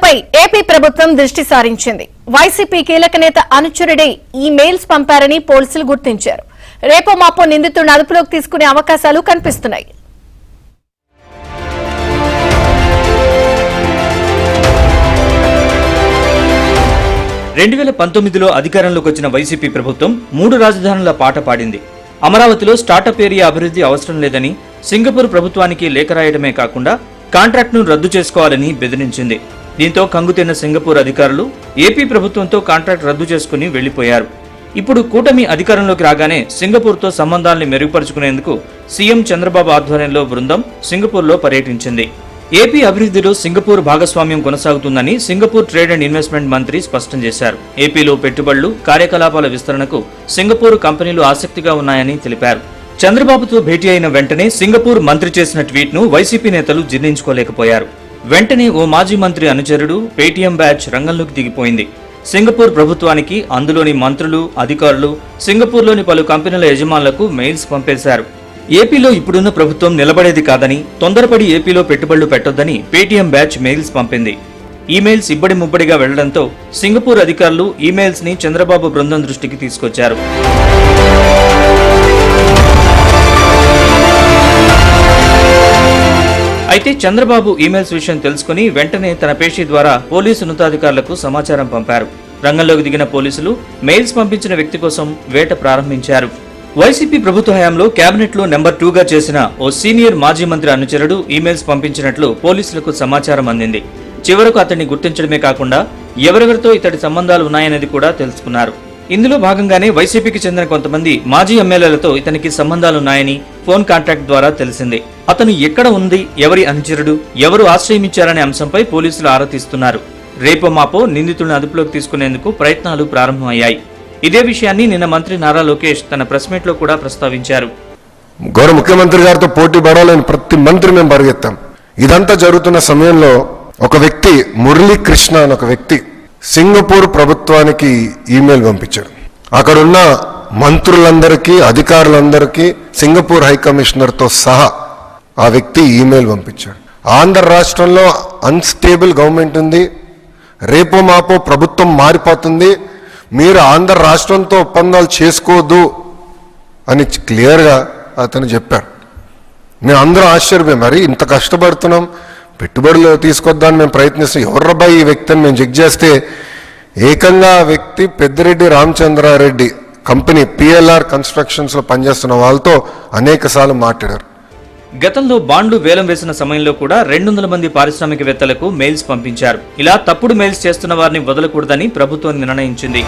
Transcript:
నిందితులపై AP ప్రభుత్వం దృష్టి సారించింది. వైసీపీ కీలక నేత అనుచరుడే ఈ మెయిల్స్ పంపారని పోలీసులు గుర్తించారు. రేపో మాపో నిందితుడిని అదుపులోకి తీసుకునే అవకాశాలు కనిపిస్తున్నాయి. రెండు 2019లో అధికారంలోకి వచ్చిన వైసీపీ ప్రభుత్వం 3 రాజధానుల పాట పాడింది. అమరావతిలో స్టార్టప్ ఏరియా అభివృద్ధి అవసరం లేదని సింగపూర్ ప్రభుత్వానికి లేఖ రాయడమే కాకుండా కాంట్రాక్ట్ను రద్దు చేసుకోవాలని బెదిరించింది. దీంతో కంగుతిన్న సింగపూర్ అధికారులు ఏపీ ప్రభుత్వంతో కాంట్రాక్ట్ రద్దు చేసుకుని వెళ్లిపోయారు. ఇప్పుడు కూటమి అధికారంలోకి రాగానే సింగపూర్తో సంబంధాలను మెరుగుపరుచుకునేందుకు సీఎం చంద్రబాబు ఆధ్వర్యంలో బృందం సింగపూర్లో పర్యటించింది. ఏపీ అభివృద్ధిలో సింగపూర్ భాగస్వామ్యం కొనసాగుతుందని సింగపూర్ ట్రేడ్ అండ్ ఇన్వెస్ట్మెంట్ మంత్రి స్పష్టం చేశారు. ఏపీలో పెట్టుబడులు, కార్యకలాపాల విస్తరణకు సింగపూర్ కంపెనీలు ఆసక్తిగా ఉన్నాయని తెలిపారు. చంద్రబాబుతో భేటీ అయిన వెంటనే సింగపూర్ మంత్రి చేసిన ట్వీట్ ను వైసీపీ నేతలు జీర్ణించుకోలేకపోయారు. వెంటనే ఓ మాజీ మంత్రి అనుచరుడు పేటీఎం బ్యాచ్ రంగంలోకి దిగిపోయింది. సింగపూర్ ప్రభుత్వానికి, అందులోని మంత్రులు, అధికారులు, సింగపూర్లోని పలు కంపెనీల యజమానులకు మెయిల్స్ పంపేశారు. ఏపీలో ఇప్పుడున్న ప్రభుత్వం నిలబడేది కాదని, తొందరపడి ఏపీలో పెట్టుబడులు పెట్టొద్దని పేటీఎం బ్యాచ్ మెయిల్స్ పంపింది. ఈమెయిల్స్ ఇబ్బడి ముబ్బడిగా వెళ్లడంతో సింగపూర్ అధికారులు ఈమెయిల్స్ ని చంద్రబాబు బృందం దృష్టికి తీసుకొచ్చారు. అయితే చంద్రబాబు ఈమెయిల్స్ విషయం తెలుసుకుని వెంటనే తన పేషీ ద్వారా పోలీసు ఉన్నతాధికారులకు సమాచారం పంపారు. రంగంలోకి దిగిన పోలీసులు మెయిల్స్ పంపించిన వ్యక్తి కోసం వేట ప్రారంభించారు. వైసీపీ ప్రభుత్వ హయాంలో కేబినెట్ లో నెంబర్ 2గా చేసిన ఓ సీనియర్ మాజీ మంత్రి అనుచరుడు ఈమెయిల్స్ పంపించినట్లు పోలీసులకు సమాచారం అందింది. చివరకు అతన్ని గుర్తించడమే కాకుండా ఎవరెవరితో ఇతడి సంబంధాలు ఉన్నాయనేది కూడా తెలుసుకున్నారు. ఇందులో భాగంగానే వైసీపీకి చెందిన కొంతమంది మాజీ ఎమ్మెల్యేలతో ఇతనికి సంబంధాలున్నాయని ఫోన్ కాంటాక్ట్ ద్వారా తెలిసింది. అతను ఎక్కడ ఉంది, ఎవరి అనుచరుడు, ఎవరు ఆశ్రయమిచ్చారనే అంశంపై పోలీసులు ఆరా తీస్తున్నారు. రేపో మాపో నిందితులను అదుపులోకి తీసుకునేందుకు ప్రయత్నాలు ప్రారంభమయ్యాయి. ఇదే విషయాన్ని నిన్న మంత్రి నారా లోకేష్ తన ప్రెస్ మీట్ లో కూడా ప్రస్తావించారు. గౌరవ ముఖ్యమంత్రి గారితో పోటీ పడాలని ప్రతి మంత్రి మేము పరిగెత్తాం. ఇదంతా జరుగుతున్న సమయంలో ఒక వ్యక్తి, మురళీకృష్ణ అని ఒక వ్యక్తి, సింగపూర్ ప్రభుత్వానికి ఈమెయిల్ పంపించాడు. అక్కడున్న మంత్రులందరికీ, అధికారులందరికీ, సింగపూర్ హై కమిషనర్తో సహా ఆ వ్యక్తి ఈమెయిల్ పంపించాడు. ఆంధ్ర రాష్ట్రంలో అన్స్టేబుల్ గవర్నమెంట్ ఉంది, రేపో మాపో ప్రభుత్వం మారిపోతుంది, మీరు ఆంధ్ర రాష్ట్రంతో ఒప్పందాలు చేసుకోవద్దు అని క్లియర్గా అతను చెప్పారు. మేము అందరం ఆశ్చర్యపోయాం. మరి ఇంత కష్టపడుతున్నాం, పెట్టుబడులు తీసుకొద్దామని మేము ప్రయత్నిస్తాం, ఎవర్రబ్బాయి ఈ వ్యక్తి అని మేము చెక్ చేస్తే ఏకంగా ఆ వ్యక్తి Peddireddy Ramachandra Reddy company PLR constructions లో పనిచేస్తున్న వాళ్ళతో అనేక సార్లు మాట్లాడారు. గతంలో బాండ్లు వేలం వేసిన సమయంలో కూడా 200 మంది పారిశ్రామికవేత్తలకు మెయిల్స్ పంపించారు. ఇలా తప్పుడు మెయిల్స్ చేస్తున్న వారిని వదలకూడదని ప్రభుత్వం నిర్ణయించింది.